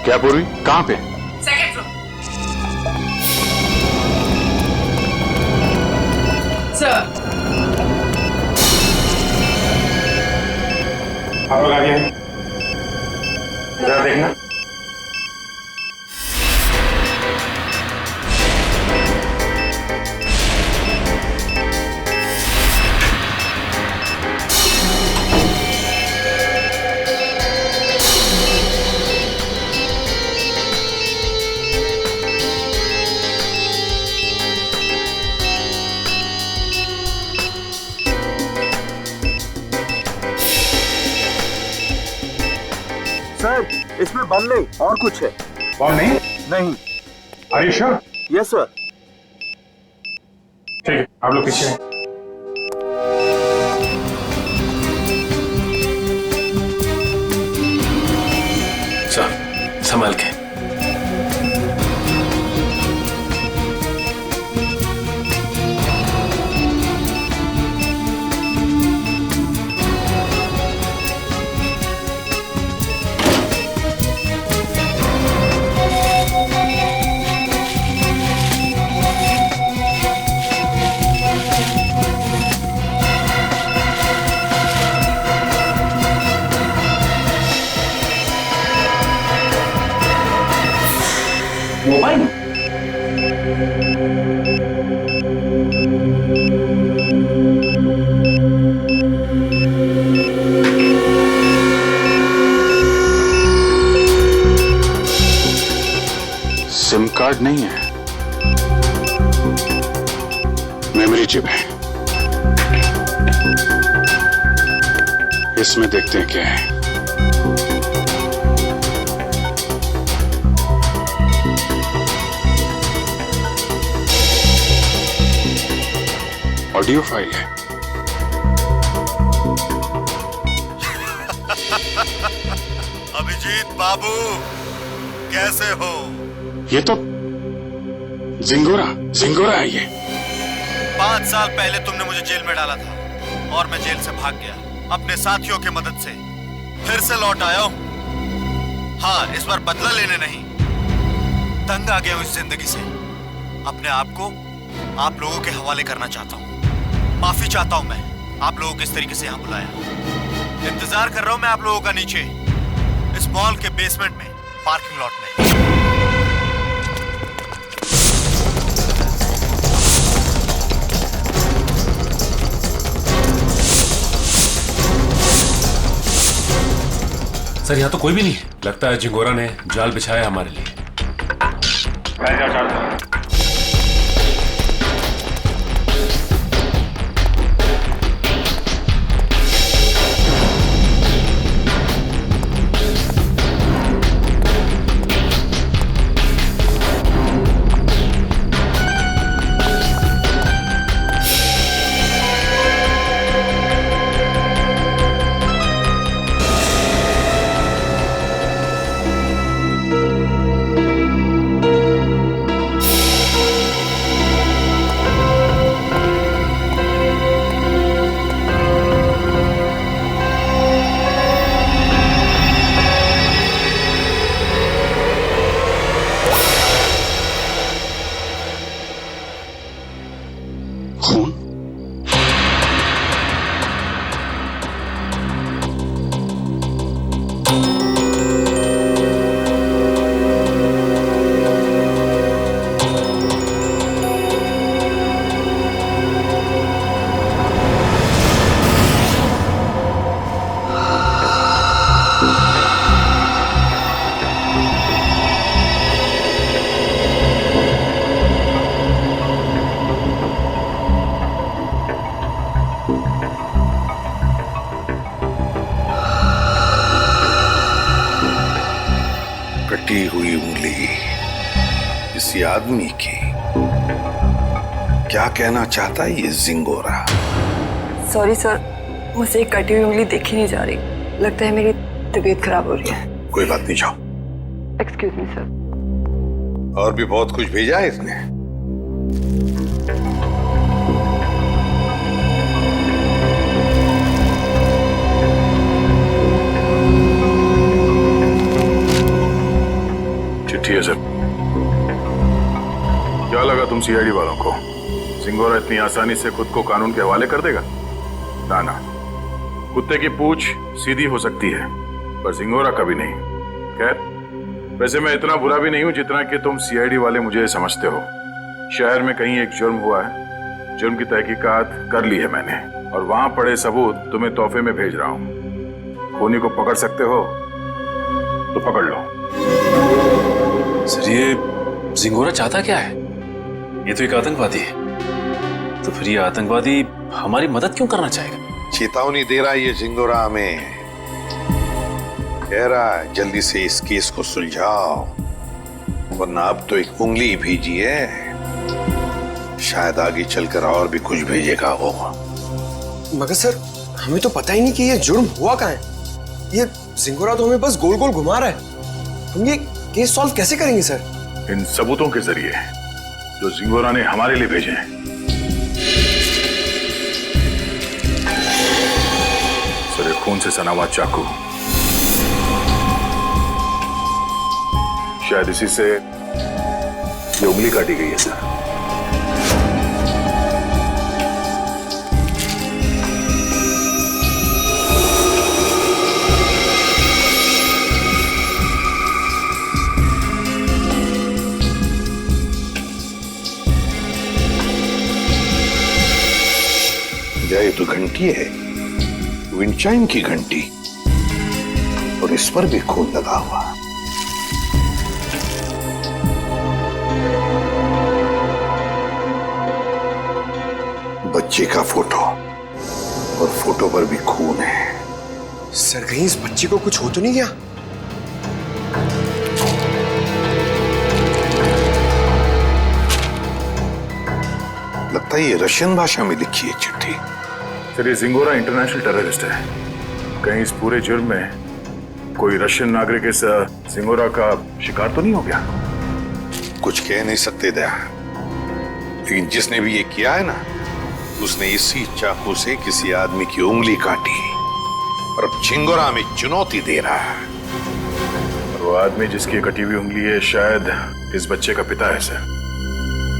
क्या पूर्वी, कहाँ पे? Second floor. सर आप लोग आगे हैं, जरा देखना। सर, इसमें बम नहीं और कुछ है। बम नहीं? नहीं। Are you sure? Yes sir. ठीक है, आप लोग पीछे हैं। सर संभाल के। मोबाइल? सिम कार्ड नहीं है, मेमोरी चिप है। इसमें देखते हैं क्या है। ऑडियो फाइल है। अभिजीत बाबू, कैसे हो? ये तो जिंगोरा है ये। 5 साल पहले तुमने मुझे जेल में डाला था और मैं जेल से भाग गया अपने साथियों की मदद से। फिर से लौट आया हूं। हाँ, इस बार बदला लेने नहीं, तंग आ गया हूं इस जिंदगी से। अपने आप को आप लोगों के हवाले करना चाहता हूं। माफी चाहता हूं मैं आप लोगों को इस तरीके से यहां बुलाया। इंतजार कर रहा हूं मैं आप लोगों का नीचे इस मॉल के बेसमेंट में, पार्किंग लॉट में। सर यहाँ तो कोई भी नहीं है। लगता है जिंगोरा ने जाल बिछाया हमारे लिए। खून? कटी हुई उंगली किसी आदमी की। क्या कहना चाहता है ये जिंगोरा? सॉरी सर, मुझे एक कटी हुई उंगली देखी नहीं जा रही। लगता है मेरी तबीयत खराब हो रही है। कोई बात नहीं, जाओ। Excuse me sir. और भी बहुत कुछ भेजा है इसने। उठिए सर। क्या लगा तुम सीआईडी वालों को सिंगोरा इतनी आसानी से खुद को कानून के हवाले कर देगा? ना ना, कुत्ते की पूंछ सीधी हो सकती है पर सिंगोरा कभी नहीं। खैर, वैसे मैं इतना बुरा भी नहीं हूं जितना कि तुम सीआईडी वाले मुझे समझते हो। शहर में कहीं एक जुर्म हुआ है, जुर्म की तहकीकात कर ली है मैंने और वहां पड़े सबूत तुम्हें तोहफे में भेज रहा हूं। खूनी को पकड़ सकते हो तो पकड़ लो। सर, ये जिंगोरा चाहता क्या है? ये तो एक आतंकवादी है, तो फिर ये आतंकवादी हमारी मदद क्यों करना चाहेगा? चेतावनी दे रहा है ये जिंगोरा हमें, कह रहा है जल्दी से इस केस को सुलझाओ वरना अब तो एक उंगली ही भेजी है, शायद आगे चलकर और भी कुछ भेजेगा वो। मगर सर, हमें तो पता ही नहीं कि ये जुर्म हुआ कहाँ है। ये जिंगोरा तो हमें बस गोल गोल घुमा रहा है। हम ये केस सॉल्व कैसे करेंगे सर? इन सबूतों के जरिए जो जिंगोरा ने हमारे लिए भेजे हैं। सर, एक खून से सना हुआ चाकू, शायद इसी से ये उंगली काटी गई है सर। ये तो घंटी है, विंचाइन की घंटी, और इस पर भी खून लगा हुआ। बच्चे का फोटो, और फोटो पर भी खून है। सर, कहीं इस बच्चे को कुछ हो तो नहीं गया? लगता है ये रशियन भाषा में लिखी है चिट्ठी। सर, ये जिंगोरा इंटरनेशनल टेररिस्ट है। कहीं इस पूरे जुर्म में कोई रशियन नागरिक इस जिंगोरा का शिकार तो नहीं हो गया? कुछ कह नहीं सकते दया, लेकिन जिसने भी ये किया है ना, उसने इसी चाकू से किसी आदमी की उंगली काटी और अब जिंगोरा में चुनौती दे रहा है। और वो आदमी जिसकी कटी हुई उंगली है शायद इस बच्चे का पिता है सर।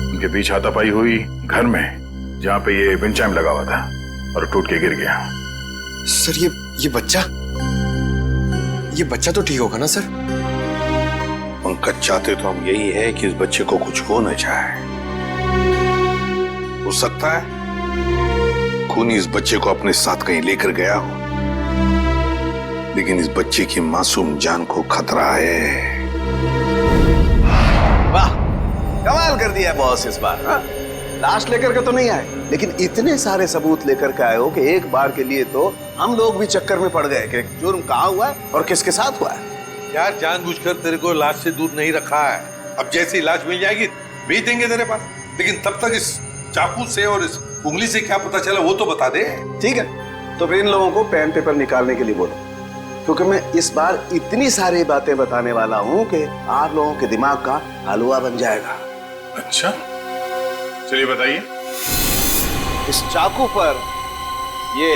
उनके बीच हाथापाई हुई घर में जहां पे ये विंचाइम लगा हुआ था और टूट के गिर गया। सर, ये बच्चा तो ठीक होगा ना सर? पंकज, चाहते तो हम यही है कि इस बच्चे को कुछ हो न जाए। हो सकता है खूनी इस बच्चे को अपने साथ कहीं लेकर गया हो, लेकिन इस बच्चे की मासूम जान को खतरा है। वाह, कमाल कर दिया बॉस इस बार। हाँ? लाश लेकर के तो नहीं आए, लेकिन इतने सारे सबूत लेकर के आए हो कि एक बार के लिए तो हम लोग भी चक्कर में पड़ गए कि जुर्म कहाँ हुआ है और किसके साथ हुआ है। यार, जानबूझकर तेरे को लाश से दूर नहीं रखा है। अब जैसी लाश मिल जाएगी भेज देंगे तेरे पास, लेकिन तब तक इस चाकू से और इस उंगली से क्या पता चला वो तो बता दे। ठीक है, तो फिर इन लोगों को पेन पेपर निकालने के लिए बोलो, क्योंकि मैं इस बार इतनी सारी बातें बताने वाला हूँ कि आप लोगों के दिमाग का हलवा बन जाएगा। अच्छा, चलिए बताइए। इस चाकू पर ये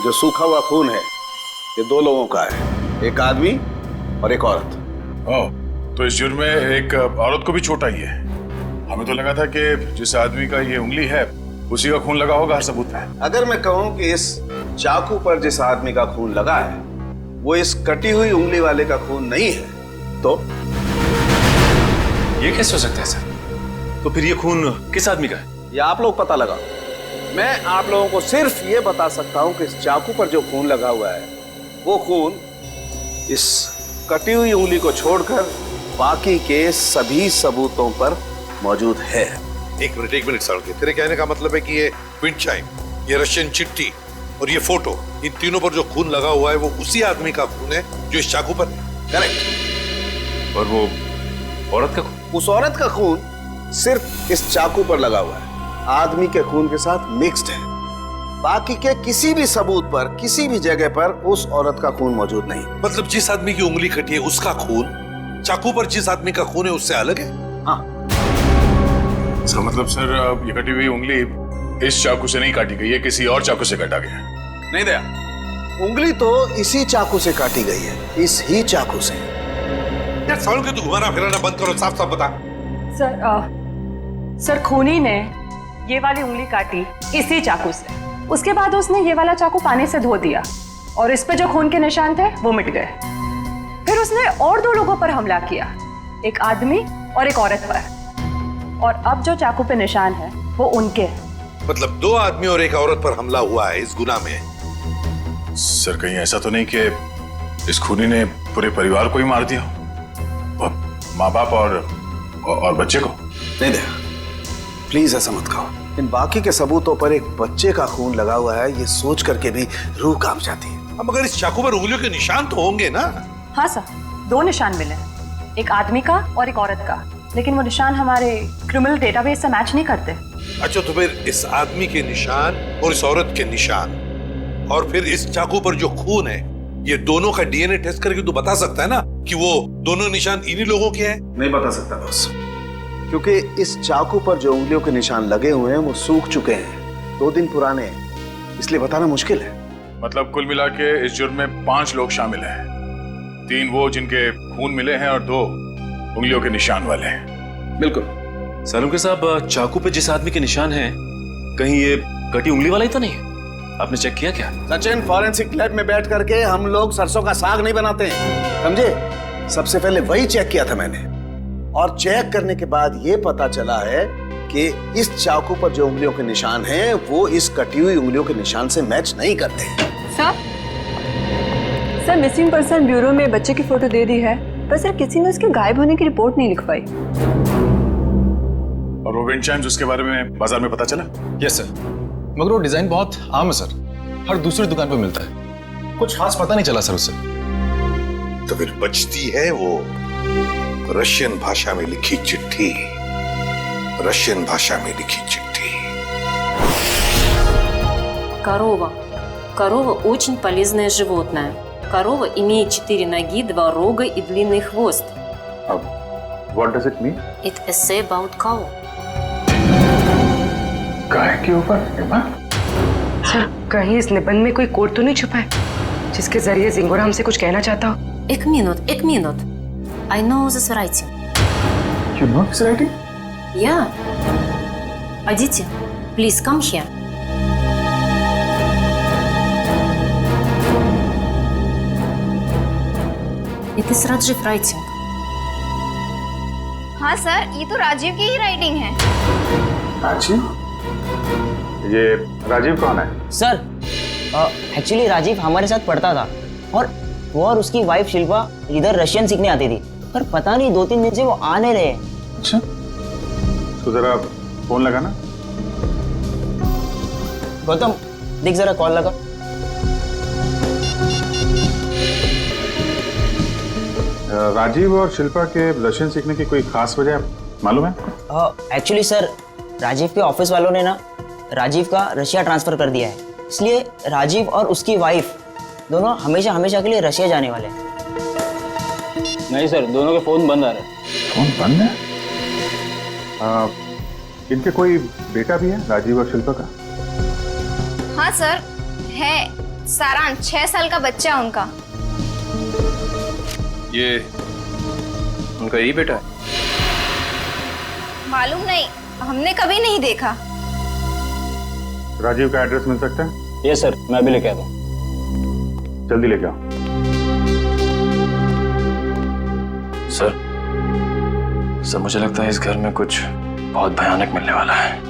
जो सूखा हुआ खून है, ये दो लोगों का है, एक आदमी और एक औरत। ओह, तो इस जुर्म में एक औरत को भी चोट आई है। हमें तो लगा था कि जिस आदमी का ये उंगली है उसी का खून लगा होगा हर सबूत में। अगर मैं कहूं कि इस चाकू पर जिस आदमी का खून लगा है वो इस कटी हुई उंगली वाले का खून नहीं है, तो ये कैसे हो सकता है सर? तो फिर ये खून किस आदमी का है? ये आप लोग पता लगाओ। मैं आप लोगों को सिर्फ ये बता सकता हूं कि इस चाकू पर जो खून लगा हुआ है वो खून इस कटी हुई उंगली को छोड़कर बाकी के सभी सबूतों पर मौजूद है। एक मिनट सड़के, तेरे कहने का मतलब है कि ये विंचाइम, ये रशियन चिट्ठी और ये फोटो, इन तीनों पर जो खून लगा हुआ है वो उसी आदमी का खून है जो इस चाकू पर है। करेक्ट। और वो औरत का खून? उस औरत का खून सिर्फ इस चाकू पर लगा हुआ है, आदमी के खून के साथ मिक्स्ड है। बाकी के किसी भी सबूत पर, किसी भी जगह पर उस औरत का खून मौजूद नहीं। मतलब जिस आदमी की उंगली कटी है उसका खून चाकू पर जिस आदमी का खून है उससे अलग है? हाँ। इसका मतलब सर, ये कटी हुई उंगली इस चाकू से नहीं काटी गई है, किसी और चाकू से काटा गया। नहीं दया, उंगली तो इसी चाकू से काटी गई है, इस ही चाकू से। क्या सालों के तू घुमाना फिराना बंद करो, साफ साफ बता। सर खूनी ने ये वाली उंगली काटी इसी चाकू से। उसके बाद उसने ये वाला चाकू पानी से धो दिया और इस पे जो खून के निशान थे वो मिट गए। फिर उसने और 2 लोगों पर हमला किया, एक आदमी और एक औरत पर। और अब जो चाकू पे निशान है वो उनके हैं। मतलब 2 आदमी और एक औरत पर हमला हुआ है इस गुनाह में। सर कहीं ऐसा तो नहीं कि इस खूनी ने पूरे परिवार को ही मार दिया, और माँ बाप और बच्चे को? नहीं दे, प्लीज ऐसा मत कहो। इन बाकी के सबूतों पर एक बच्चे का खून लगा हुआ है, ये सोच करके भी रूह कांप जाती है। अब मगर इस चाकू पर उंगलियों के निशान तो होंगे ना? हाँ सर, 2 निशान मिले हैं, एक आदमी का और एक औरत का, लेकिन वो निशान हमारे क्रिमिनल डेटाबेस से मैच नहीं करते। अच्छा, तो फिर इस आदमी के निशान और इस औरत के निशान और फिर इस चाकू पर जो खून है, ये दोनों का डीएनए टेस्ट करके तू बता सकता है ना कि वो दोनों निशान इन्हीं लोगों के हैं? नहीं बता सकता बॉस, क्योंकि इस चाकू पर जो उंगलियों के निशान लगे हुए हैं वो सूख चुके हैं, 2 दिन पुराने हैं, इसलिए बताना मुश्किल है। मतलब कुल मिला के इस जुर्म में 5 लोग शामिल हैं, 3 वो जिनके खून मिले हैं और 2 उंगलियों के निशान वाले हैं। बिल्कुल। सालुंके साहब, चाकू पे जिस आदमी के निशान हैं, कहीं ये कटी उंगली वाला ही तो नहीं है? आपने चेक किया क्या? सचिन, फॉरेंसिक लैब में बैठ करके हम लोग सरसों का साग नहीं बनाते हैं, समझे? सबसे पहले वही चेक किया था मैंने, और चेक करने के बाद ये पता चला है कि इस चाकू पर जो उंगलियों के निशान हैं वो इस कटी हुई उंगलियों के निशान से मैच नहीं करते। सर मिसिंग पर्सन ब्यूरो में बच्चे की फोटो दे दी है, पर सर किसी ने उसके गायब होने की रिपोर्ट नहीं लिखवाई। और वो विंड चाइम्स, उसके बारे में बाजार में पता चला? यस सर, मगर वो डिजाइन बहुत आम है सर, हर दूसरी दुकान पर मिलता है, कुछ खास पता नहीं चला सर उससे। तो फिर बचती है वो रशियन भाषा में लिखी चिट्ठी, रशियन भाषा में लिखी चिट्ठी। Корова. Корова очень полезное животное. Корова имеет 4 ноги, 2 рога и длинный хвост. What does it mean? It essay about cow. गाय के ऊपर? सर कहीं इस निबंध में कोई कोड तो नहीं छुपा है जिसके जरिए जिंगोरा हमसे कुछ कहना चाहता हो? एक minute. I know this writing. You know this writing? Yeah. Aditi, please come here. It is Rajiv writing. हाँ सर, ये तो राजीव की ही राइटिंग है। राजीव? ये राजीव कौन है? सर एक्चुअली राजीव हमारे साथ पढ़ता था, और वो और उसकी वाइफ शिल्पा इधर रशियन सीखने आती थी, पर पता नहीं 2-3 दिन से वो आ नहीं रहे। अच्छा, तो जरा फोन लगा ना। गौतम देख जरा, कॉल लगा। राजीव और शिल्पा के रशियन सीखने की कोई खास वजह मालूम है? एक्चुअली सर, राजीव के ऑफिस वालों ने ना राजीव का रशिया ट्रांसफर कर दिया है, इसलिए राजीव और उसकी वाइफ दोनों हमेशा के लिए रशिया जाने वाले हैं। नहीं सर, दोनों के फोन बंद आ रहे हैं। फोन बंद है? इनके कोई बेटा भी है, राजीव और शिल्पा का? हाँ सर है, सारांश 6 साल का बच्चा है उनका। ये उनका यही बेटा है? मालूम नहीं, हमने कभी नहीं देखा। राजीव का एड्रेस मिल सकता है? ये सर, मैं अभी लेके आता हूँ। जल्दी लेके आओ। सर मुझे लगता है इस घर में कुछ बहुत भयानक मिलने वाला है।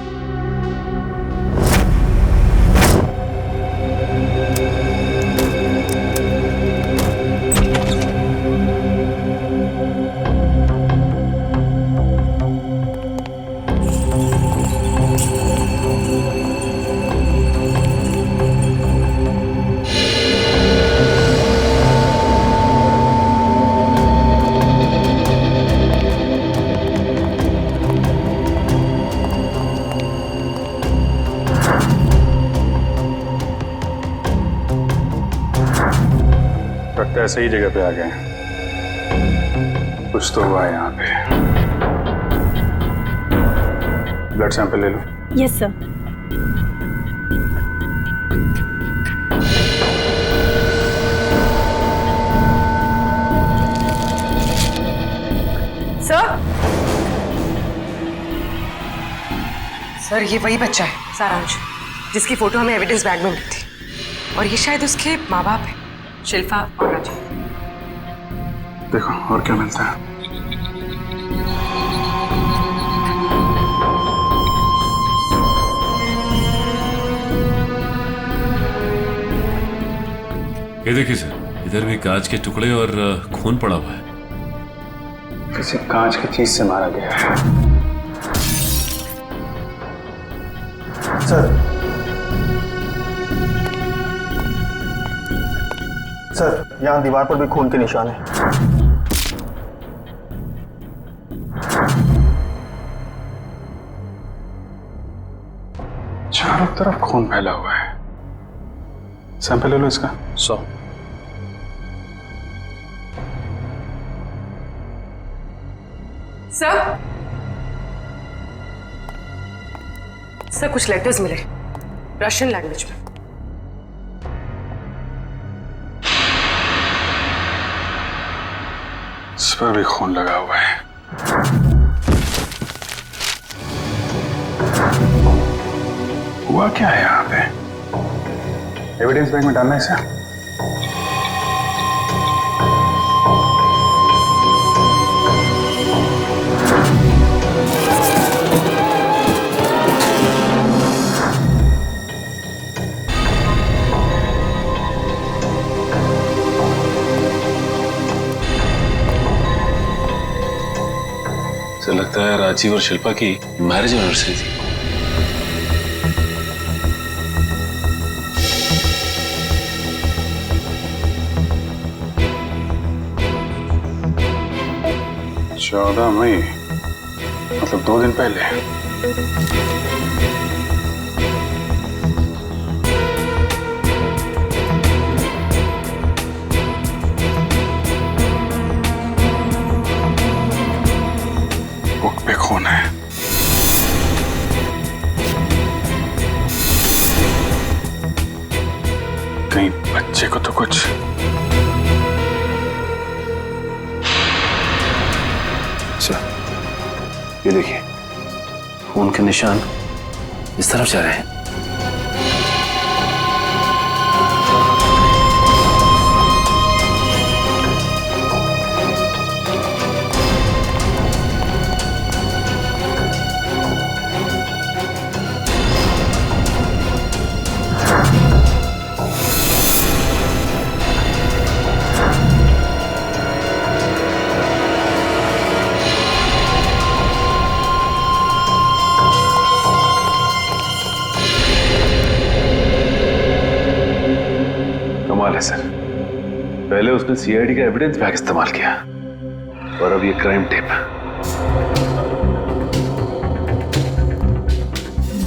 लगता है सही जगह पे आ गए। कुछ तो हुआ है यहाँ पे। ब्लड सैंपल ले लो। Yes sir. सर सर, ये वही बच्चा है सारांश, जिसकी फोटो हमें एविडेंस बैग में मिली थी, और ये शायद उसके माँ बाप हैं, शिल्पा और राजीव। देखो और क्या मिलता है। ये देखिए सर, इधर भी कांच के टुकड़े और खून पड़ा हुआ है। किसी कांच की चीज से मारा गया है। सर, यहाँ दीवार पर भी खून के निशान है। चारों तरफ खून फैला हुआ है। सैंपल ले लो इसका। 100। सर कुछ लेटर्स मिले रशियन लैंग्वेज में। इस पर भी खून लगा हुआ है। हुआ क्या है यहाँ पे? एविडेंस बैग में डालना है इसे। लगता है राजीव और शिल्पा की मैरिज एनिवर्सरी थी। चौदह मई, मतलब 2 दिन पहले। बुक पे खून है। कहीं बच्चे को तो कुछ। अच्छा, ये देखिए, खून के निशान इस तरफ जा रहे हैं। कमाल है सर, पहले उसने सीआईडी का एविडेंस बैग इस्तेमाल किया और अब ये क्राइम टेप।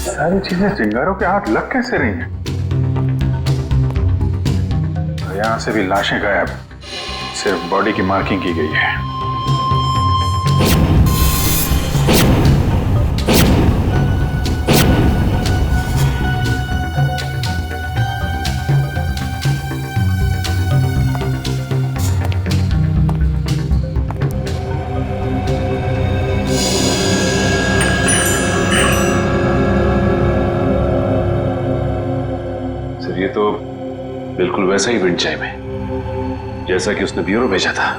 सारी चीजें चिंगारों के हाथ लग कैसे रही हैं? यहां से भी लाशें गायब, सिर्फ बॉडी की मार्किंग की गई है। ये तो बिल्कुल वैसा ही विंड चाइम है जैसा कि उसने ब्यूरो भेजा था।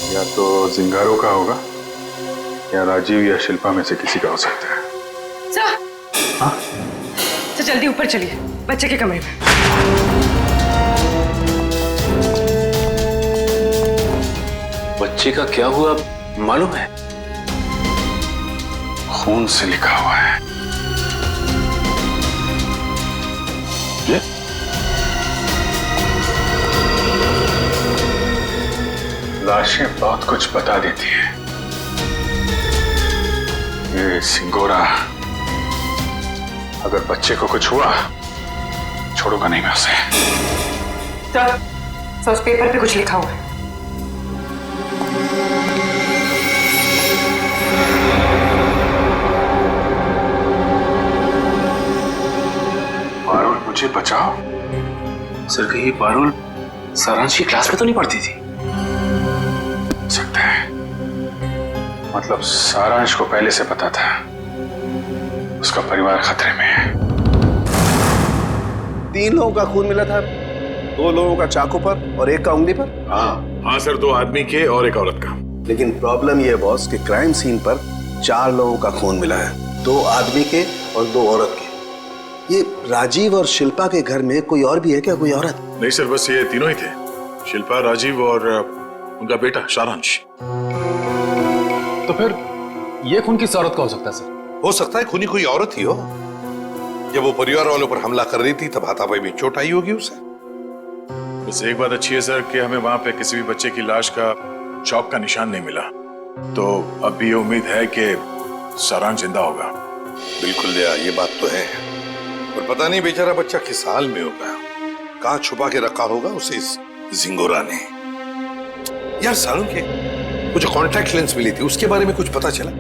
या तो जिंगारो का होगा या राजीव या शिल्पा में से किसी का हो सकता है। सर सर जल्दी ऊपर चलिए, बच्चे के कमरे में। बच्चे का क्या हुआ मालूम है? खून से लिखा हुआ है। ये लाशें बहुत कुछ बता देती है। ये सिंगोरा अगर बच्चे को कुछ हुआ छोड़ूंगा नहीं मैं उसे। सर उस पेपर पे कुछ लिखा हुआ है। पारुल मुझे बचाओ। सर कहीं पारुल सारांश की क्लास में तो नहीं पढ़ती थी? सकता है, मतलब सारांश को पहले से पता था उसका परिवार खतरे में है। 3 लोगों का खून मिला था, 2 लोगों का चाकू पर और 1 का उंगली पर। हाँ सर, 2 आदमी के और 1 औरत का। लेकिन प्रॉब्लम यह है बॉस कि क्राइम सीन पर 4 लोगों का खून मिला है, 2 आदमी के और 2 औरत के। ये राजीव और शिल्पा के घर में कोई और भी है क्या, कोई औरत? नहीं सर, बस ये तीनों ही थे, शिल्पा, राजीव और उनका बेटा सारांश। तो फिर ये खून किस औरत का हो सकता है सर? हो सकता है खूनी कोई औरत ही हो। जब वो परिवार वालों पर हमला कर रही थी तब हाथापाई में चोट आई होगी उसे। बस एक बात अच्छी है सर कि हमें वहां पे किसी भी बच्चे की लाश का चौक का निशान नहीं मिला, तो अब भी ये उम्मीद है कि सारांश जिंदा होगा। बिल्कुल दया, ये बात तो है, पर पता नहीं बेचारा बच्चा किस हाल में होगा, कहाँ छुपा के रखा होगा उसे इस जिंगोरा ने। यार सारुण के वो जो कॉन्टैक्ट लेंस मिली थी उसके बारे में कुछ पता चला?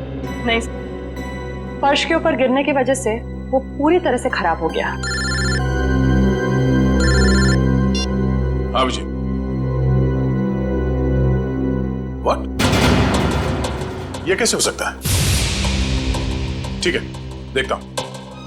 नहीं, फर्श के ऊपर गिरने की वजह से वो पूरी तरह से खराब हो गया। हाँ जी। व्हाट? ये कैसे हो सकता है? ठीक है, देखता हूं।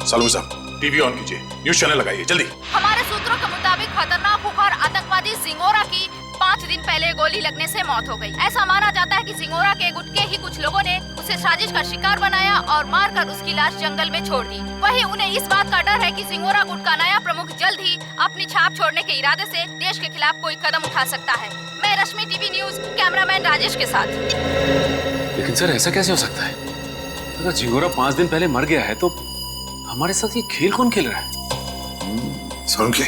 सालू साहब, टीवी ऑन कीजिए, न्यूज चैनल लगाइए जल्दी। हमारे सूत्रों के मुताबिक खतरनाक खुखार आतंकवादी जिंगोरा की 5 दिन पहले गोली लगने से मौत हो गई। ऐसा माना जाता है कि जिंगोरा के गुट के ही कुछ लोगों ने उसे साजिश का शिकार बनाया और मारकर उसकी लाश जंगल में छोड़ दी। वहीं उन्हें इस बात का डर है कि जिंगोरा गुट का नया प्रमुख जल्द ही अपनी छाप छोड़ने के इरादे से देश के खिलाफ कोई कदम उठा सकता है। मैं रश्मि, टीवी न्यूज, कैमरामैन राजेश के साथ। लेकिन सर ऐसा कैसे हो सकता है? अगर जिंगोरा 5 दिन पहले मर गया है तो हमारे साथ ये खेल कौन खेल रहा है? सारुण के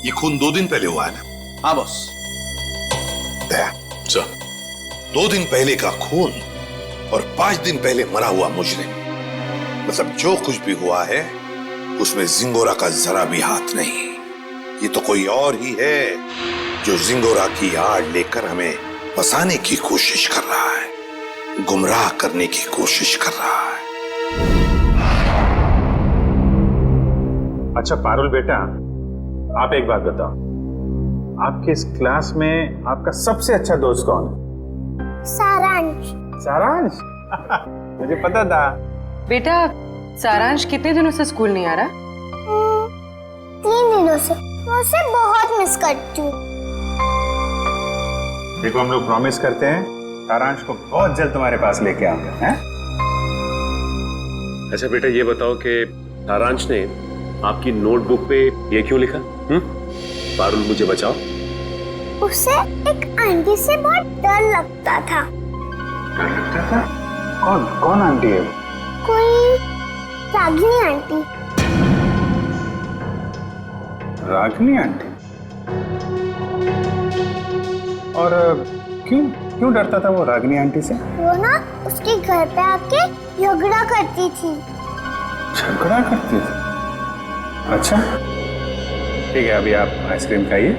ये खून 2 दिन पहले हुआ है ना? हाँ बॉस। सर, 2 दिन पहले का खून और 5 दिन पहले मरा हुआ मुजरिम, मतलब जो कुछ भी हुआ है उसमें जिंगोरा का जरा भी हाथ नहीं। ये तो कोई और ही है जो जिंगोरा की आड़ लेकर हमें फंसाने की कोशिश कर रहा है, गुमराह करने की कोशिश कर रहा है। अच्छा पारुल बेटा, आप एक बात बताओ, आपके इस क्लास में आपका सबसे अच्छा दोस्त कौन है? सारांश। सारांश? मुझे पता था। बेटा सारांश कितने दिनों से स्कूल नहीं आ रहा? 3 दिनों से। मैं उसे बहुत मिस करती हूँ। देखो हम लोग प्रॉमिस करते हैं सारांश को बहुत जल्द तुम्हारे पास लेके आऊंगा, हैं? अच्छा बेटा ये बताओ कि सारांश ने आपकी नोटबुक पे ये क्यों लिखा? पारुल मुझे बचाओ। उसे एक आंटी से बहुत डर लगता था। डर लगता था? कौन आंटी है? कोई रागिनी आंटी। रागिनी आंटी? और क्यों डरता था वो रागिनी आंटी से? वो ना उसके घर पे आके झगड़ा करती थी। झगड़ा करती थी? अच्छा ठीक है, अभी आप आइसक्रीम खाइए,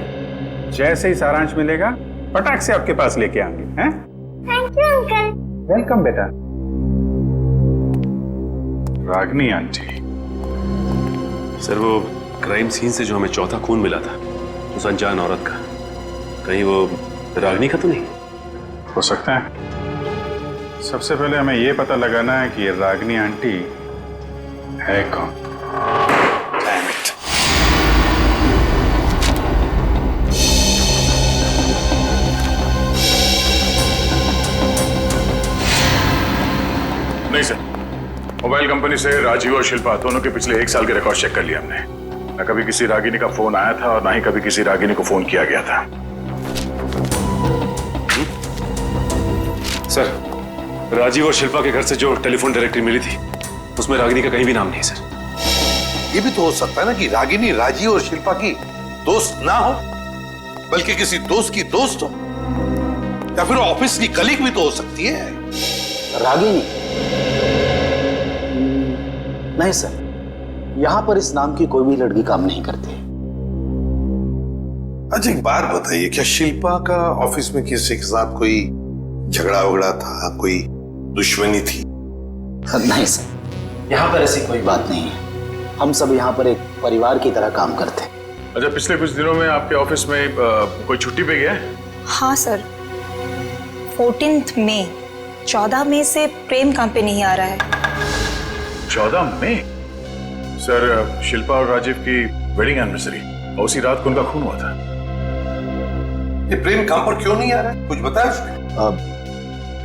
जैसे ही सारांश मिलेगा पटाख से आपके पास लेके आएंगे, हैं? Thank you uncle. वेलकम बेटा। रागिनी आंटी। सर वो क्राइम सीन से जो हमें चौथा खून मिला था उस अनजान औरत का, कहीं वो रागिनी का तो नहीं? हो सकता है। सबसे पहले हमें ये पता लगाना है कि ये रागिनी आंटी है कौन। नहीं सर, वो मोबाइल कंपनी से राजीव और शिल्पा दोनों के पिछले 1 साल के रिकॉर्ड चेक कर लिए हमने। न कभी किसी रागिनी का फोन आया था और ना ही कभी किसी रागिनी को फोन किया गया था। सर, राजीव और शिल्पा के घर से जो टेलीफोन डायरेक्टरी मिली थी उसमें रागिनी का कहीं भी नाम नहीं है सर। ये भी तो हो सकता है ना कि रागिनी राजीव और शिल्पा की दोस्त ना हो, बल्कि किसी दोस्त की दोस्त हो, या फिर ऑफिस की कलीग भी तो हो सकती है। रागिनी? नहीं सर, यहां पर इस नाम की कोई भी लड़की काम नहीं करती। अच्छा एक बात बताइए, क्या शिल्पा का ऑफिस में किसी के साथ कोई झगड़ा वगड़ा था, कोई दुश्मनी थी? नहीं सर, यहाँ पर ऐसी कोई बात नहीं है। हम सब यहाँ पर एक परिवार की तरह काम करते हैं। अच्छा, पिछले कुछ दिनों में आपके ऑफिस में कोई छुट्टी पे गया है? हाँ सर, 14 मई 14 मई से प्रेम काम पे नहीं आ रहा है। 14 मई? सर, शिल्पा और राजीव की वेडिंग एनिवर्सरी और उसी रात को उनका खून हुआ था। ये प्रेम काम पर क्यों नहीं आ रहा है, कुछ बताया उसने?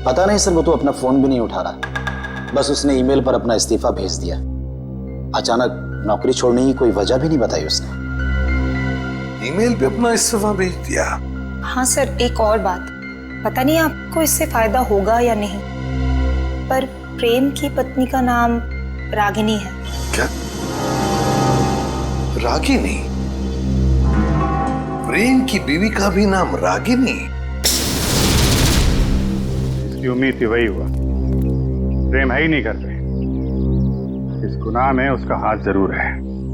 पता नहीं सर, वो तो अपना फोन भी नहीं उठा रहा। बस उसने ईमेल पर अपना इस्तीफा भेज दिया। अचानक नौकरी छोड़ने की कोई वजह भी नहीं बताई उसने। ईमेल पे अपना इस्तीफा भेज दिया? हाँ सर, एक और बात, पता नहीं आपको इससे फायदा होगा या नहीं, पर प्रेम की पत्नी का नाम रागिनी है। क्या? रागिनी? प्रेम की बीवी का भी नाम रागिनी? इसकी उम्मीद थी, वही हुआ। प्रेम है ही नहीं घर पे। इस गुनाह में उसका हाथ जरूर है।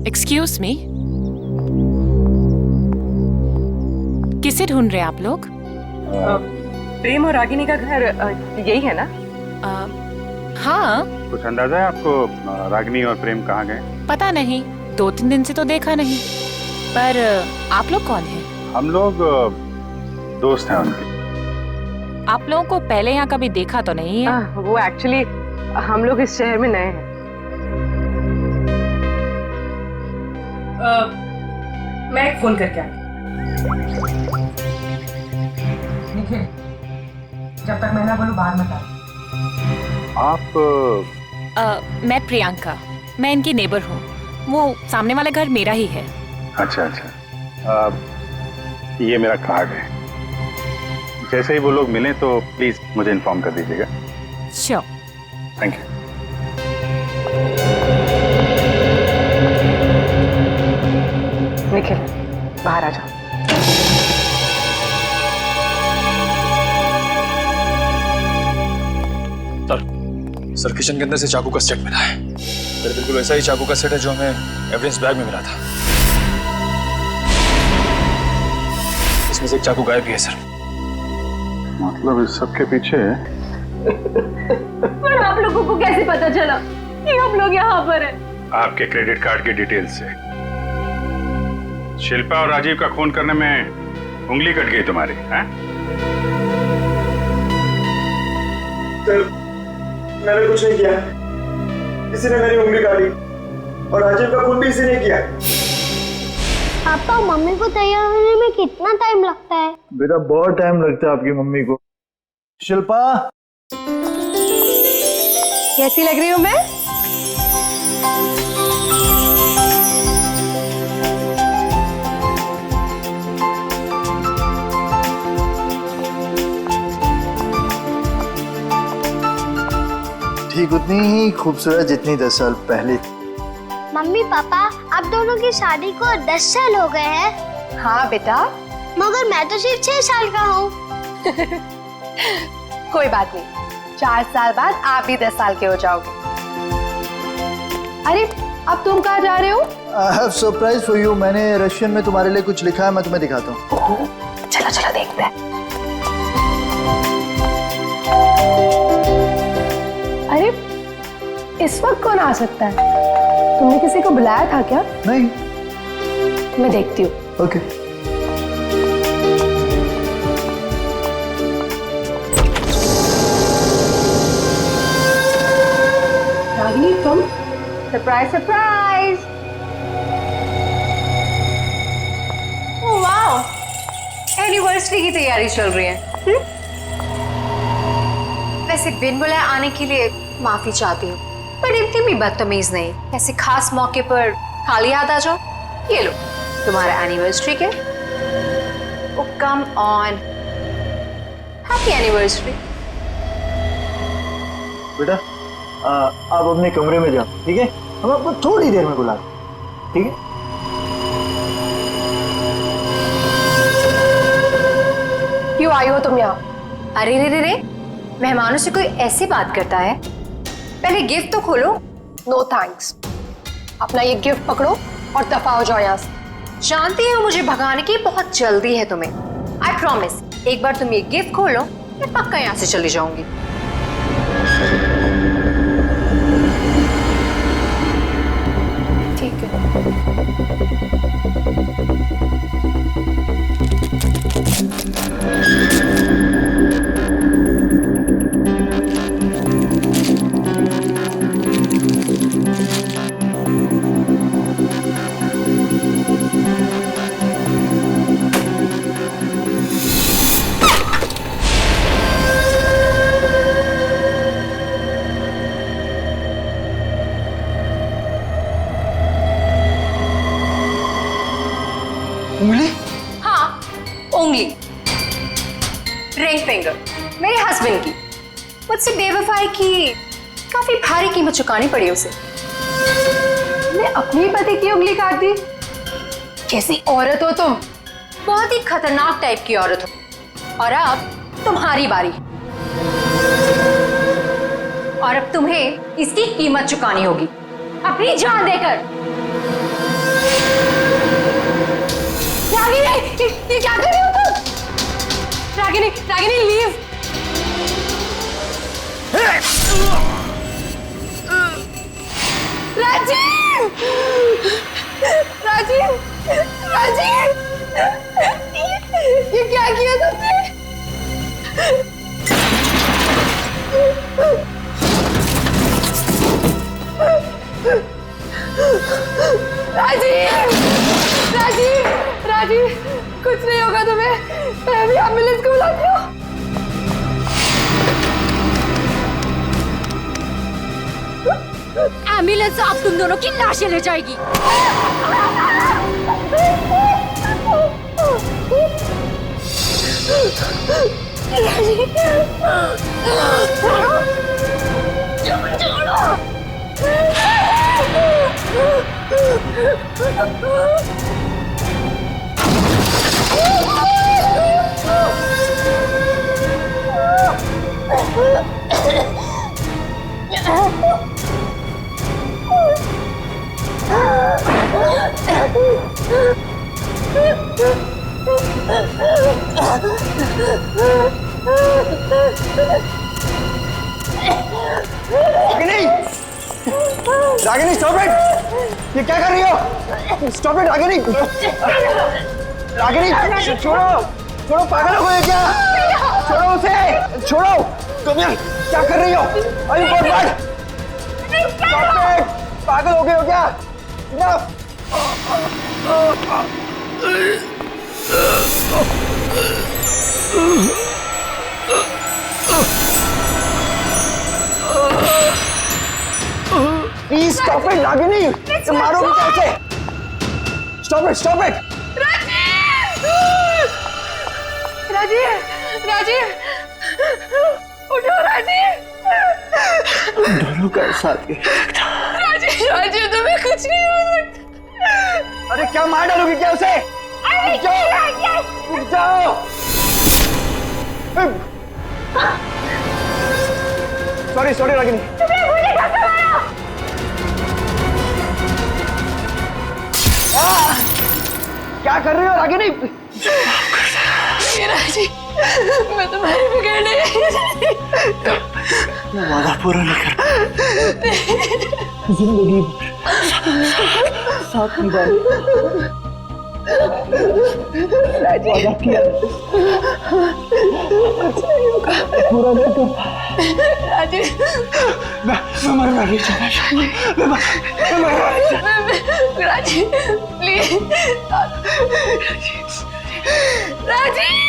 एक्सक्यूज मी, किसे ढूंढ रहे हैं आप लोग? प्रेम और रागिनी का घर यही है ना? हाँ। कुछ अंदाजा है आपको रागिनी और प्रेम कहाँ गए? पता नहीं, 2-3 दिन से तो देखा नहीं। पर आप लोग कौन हैं? हम लोग दोस्त हैं उनके। आप लोगों को पहले यहाँ कभी देखा तो नहीं है? वो एक्चुअली हम लोग इस शहर में नए हैं। मैं एक फोन करके आई। जब तक मैं ना बोलूं बाहर मत आओ। आप? मैं प्रियंका, मैं इनकी नेबर हूँ। वो सामने वाला घर मेरा ही है। अच्छा अच्छा, ये मेरा कार्ड है। जैसे ही वो लोग मिलें तो प्लीज मुझे इन्फॉर्म कर दीजिएगा। श्योर। Thank you. निखिल, बाहर आ जाओ। सर, किचन के अंदर से चाकू का सेट मिला है। मेरे बिल्कुल वैसा ही चाकू का सेट है जो हमें एविडेंस बैग में मिला था। इसमें से एक चाकू गायब भी है सर। मतलब इस सब के पीछे? पर आप लोगों को कैसे पता चला कि हम लोग यहाँ पर हैं? आपके क्रेडिट कार्ड की डिटेल्स से। शिल्पा और राजीव का खून करने में उंगली कट गई तुम्हारी, हैं? सर, मैंने कुछ नहीं किया। किसी ने मेरी उंगली काटी और राजीव का खून भी इसी ने किया। पापा, मम्मी को तैयार होने में कितना टाइम लगता है? बेटा, बहुत टाइम लगता है आपकी मम्मी को। शिल्पा, कैसी लग रही हूँ मैं? ठीक उतनी ही खूबसूरत जितनी 10 साल पहले। मम्मी पापा, आप दोनों की शादी को 10 साल हो गए हैं। हाँ बेटा। मगर मैं तो सिर्फ 6 साल का हूँ। कोई बात नहीं, 4 साल बाद आप भी 10 साल के हो जाओगे। अरे, अब तुम कहाँ जा रहे हो? I have surprise for you। मैंने रशियन में तुम्हारे लिए कुछ लिखा है, मैं तुम्हें दिखाता हूँ। चलो चलो देखते हैं। अरे, इस वक्त कौन आ सकता है? तुमने किसी को बुलाया था क्या? नहीं। मैं देखती हूँ। ओके। रागिनी, तुम? Surprise surprise. Oh wow, anniversary की तैयारी चल रही है। वैसे बिन बुलाए आने के लिए माफी चाहती हूँ। पर इतनी भी बदतमीज नहीं, ऐसे खास मौके पर खाली हाथ आ जाओ। ये लो तुम्हारा एनिवर्सरी के। ओ कम ऑन, हैप्पी एनिवर्सरी। बेटा आप अपने कमरे में जाओ, ठीक है? हम आपको थोड़ी देर में बुला रहे हैं, ठीक है? क्यों आई हो तुम यहाँ? अरे रे रे रे, मेहमानों से कोई ऐसी बात करता है? पहले गिफ्ट तो खोलो। नो थैंक्स, अपना ये गिफ्ट पकड़ो और दफा हो जाओ यहाँ से। जानती हो मुझे भगाने की बहुत जल्दी है तुम्हें। आई प्रॉमिस, एक बार तुम ये गिफ्ट खोलो मैं पक्का यहाँ से चली जाऊंगी। ठीक है। उंगली? हाँ, उंगली, रिंग फिंगर, मेरे हस्बैंड की। मुझसे बेवफाई की काफी भारी कीमत चुकानी पड़ी उसे। मैं अपनी पति की उंगली काट दी। कैसी औरत हो तुम? बहुत ही खतरनाक टाइप की औरत हो। और अब तुम्हारी बारी, और अब तुम्हें इसकी कीमत चुकानी होगी अपनी जान देकर। रागिनी, ये क्या कर रही हो तुम? रागिनी, रागिनी लीव। राजीव, राजीव, राजीव, ये क्या किया तुमने? राजीव, राजीव, राजीव, कुछ नहीं होगा तुम्हें। मैं अभी एम्बुलेंस को बुलाती हूँ। एम्बुलेंस आप तुम दोनों की लाशें ले जाएगी। Ragini, stop it! ये क्या कर रही हो? Stop it Ragini! रागिनी, छोड़ो! छोड़ो, पागल हो गए क्या? छोड़ो उसे! छोड़ो! तुम यार क्या कर रही हो? अरे बर्बाद! Stop it! पागल हो गए हो क्या? Please stop it Ragini! मारोगी कैसे? Stop it! Stop it! Rajiv, Rajiv, उठो राजीव। दोनों का साथ ही। राजीव, राजीव, तुम्हें कुछ नहीं हो सकता। अरे क्या मार डालोगी क्या उसे? रुक जाओ! रुक जाओ! Sorry sorry Ragini. तुम्हें मुझे कैसे मारा? क्या कर रही हो रागिनी? राजीव, मैं तुम्हारी बिगड़ नहीं। मैं वादा पूरा नहीं कर जिंदगी भर साथ निभाऊंगा। वादा किया पूरा नहीं कर। राजीव, मैं मरना नहीं चाहता। मैं मरना नहीं चाहता। राजीव, प्लीज। राजीव!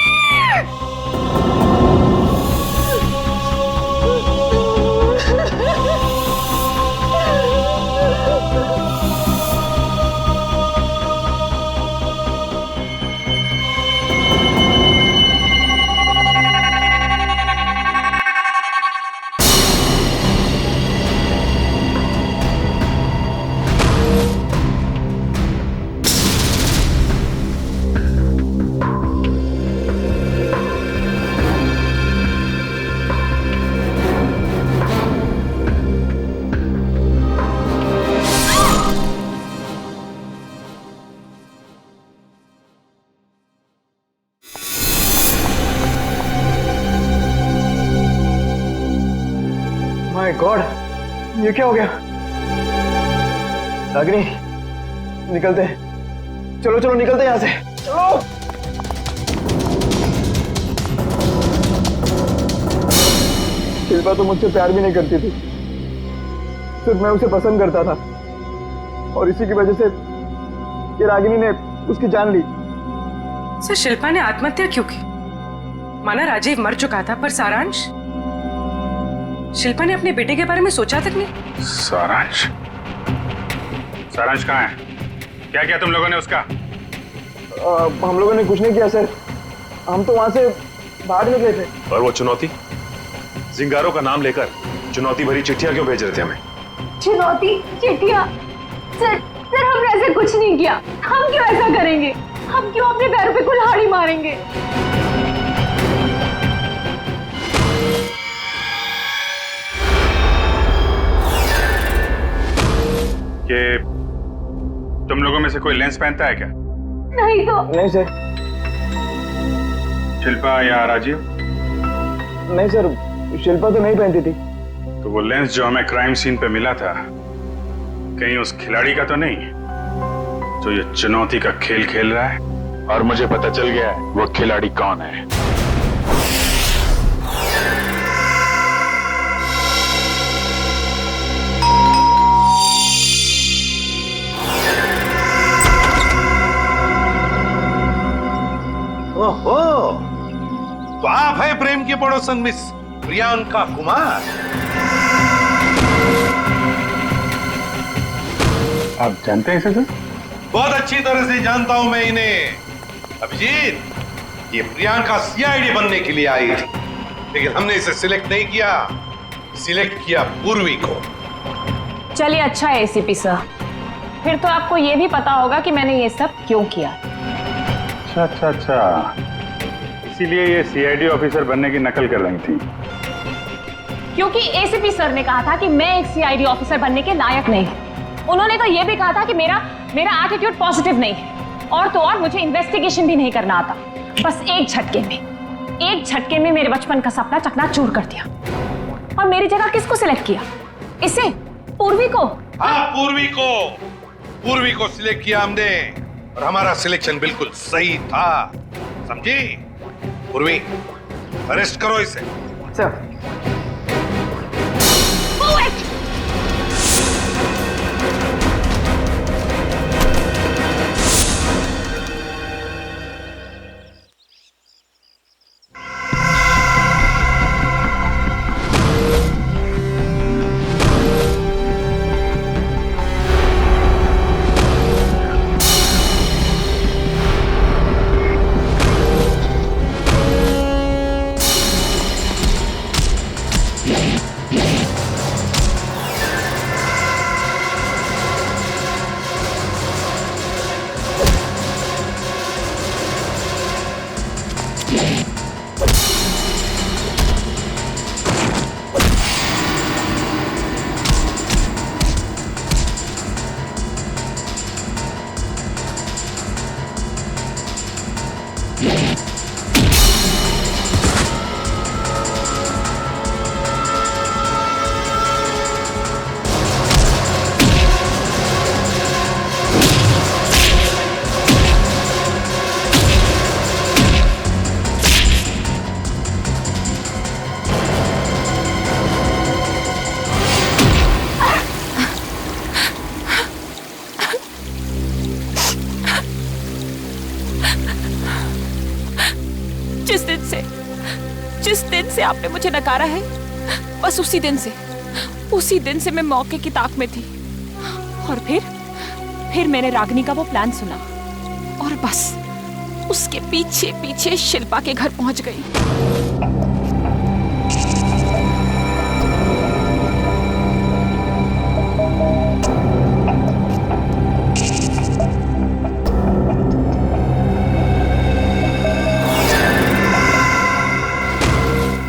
ये क्या हो गया? रागिनी, निकलते हैं। चलो चलो निकलते हैं यहाँ से, चलो। शिल्पा तो मुझसे प्यार भी नहीं करती थी, सिर्फ मैं उसे पसंद करता था, और इसी की वजह से ये रागिनी ने उसकी जान ली। सर शिल्पा ने आत्महत्या क्यों की? माना राजीव मर चुका था, पर सारांश, शिल्पा ने अपने बेटे के बारे में सोचा तक नहीं। सारांश? सारांश कहाँ है? क्या किया तुम लोगों ने उसका? हम लोगों ने कुछ नहीं किया सर, हम तो वहां से बाहर निकले थे। और वो चुनौती, जिंगारो का नाम लेकर चुनौती भरी चिट्ठियां क्यों भेज रहे थे हमें? चुनौती, चिट्ठियां? सर हमने ऐसा कुछ नहीं किया। हम क्यों ऐसा करेंगे? हम क्यों अपने पैरों पे कुल्हाड़ी मारेंगे? कि तुम लोगों में से कोई लेंस पहनता है क्या? नहीं तो। नहीं सर। शिल्पा या राजीव? नहीं सर, शिल्पा तो नहीं पहनती थी। तो वो लेंस जो हमें क्राइम सीन पे मिला था, कहीं उस खिलाड़ी का तो नहीं जो ये चुनौती का खेल खेल रहा है? और मुझे पता चल गया है वो खिलाड़ी कौन है। ओहो, तो आप है प्रेम की पड़ोसन मिस प्रियंका कुमार। आप जानते हैं इसे सर? बहुत अच्छी तरह से जानता हूं मैं इन्हें। अभिजीत, ये प्रियंका सीआईडी बनने के लिए आई थी, लेकिन हमने इसे सिलेक्ट नहीं किया, सिलेक्ट किया पूर्वी को। चलिए अच्छा है एसीपी सर, फिर तो आपको ये भी पता होगा कि मैंने ये सब क्यों किया। अच्छा, इसीलिए ये सीआईडी ऑफिसर बनने की नकल कर रही थी। क्योंकि एसीपी सर ने कहा था कि मैं एक सीआईडी ऑफिसर बनने के लायक नहीं हूं। उन्होंने तो ये भी कहा था कि मेरा एटीट्यूड पॉजिटिव नहीं है, और तो और मुझे इन्वेस्टिगेशन भी नहीं करना आता। बस एक झटके में मेरे बचपन का सपना चकनाचूर कर दिया। और मेरी जगह किसको सिलेक्ट किया? इसे, पूर्वी को। हाँ, पूर्वी को सिलेक्ट किया हमने, और हमारा सिलेक्शन बिल्कुल सही था, समझी? पूर्वी, अरेस्ट करो इसे। सर। जिस दिन से आपने मुझे नकारा है, बस उसी दिन से मैं मौके की ताक में थी। और फिर मैंने रागिनी का वो प्लान सुना, और बस उसके पीछे पीछे शिल्पा के घर पहुंच गई।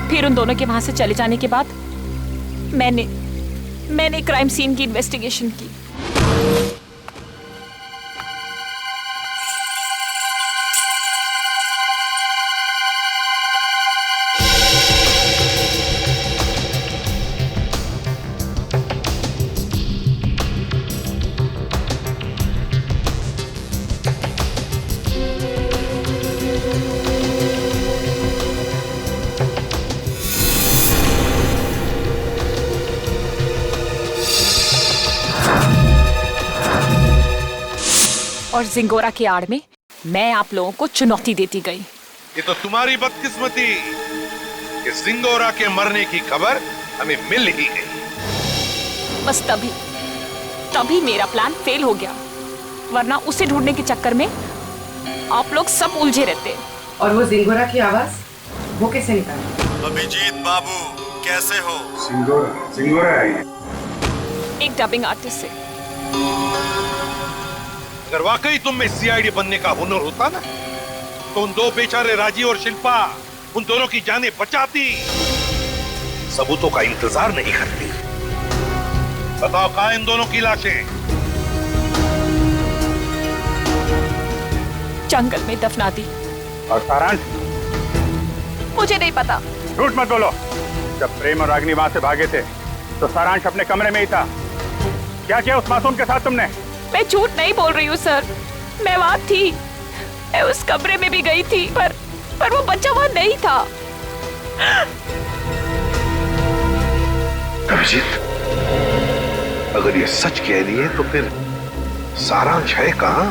फिर उन दोनों के वहां से चले जाने के बाद मैंने क्राइम सीन की इन्वेस्टिगेशन की। और जिंगोरा की आड़ में मैं आप लोगों को चुनौती देती गई। ये तो तुम्हारी बदकिस्मती कि जिंगोरा के मरने की खबर हमें मिल ही गई। बस तभी मेरा प्लान फेल हो गया, वरना उसे ढूंढने के चक्कर में आप लोग सब उलझे रहते। और वो जिंगोरा की आवाज वो कैसे निकाली? अभिजीत बाबू कैसे हो? जिंगोरा है ये। एक डबिंग आर्टिस्ट से। अगर वाकई तुम में सीआईडी बनने का हुनर होता ना, तो उन दो बेचारे राजीव और शिल्पा उन दोनों की जानें बचाती, सबूतों का इंतजार नहीं करती। बताओ कहां इन दोनों की लाशें? जंगल में दफना दी। और सारांश? मुझे नहीं पता। झूठ मत बोलो। जब प्रेम और रागिनी वहां से भागे थे तो सारांश अपने कमरे में ही था। क्या किया उस मासूम के साथ तुमने? मैं झूठ नहीं बोल रही हूँ सर, मैं वहां थी, मैं उस कमरे में भी गई थी, पर वो बच्चा वहां नहीं था। अभिजीत, अगर ये सच कह रही है तो फिर सारांश है कहां?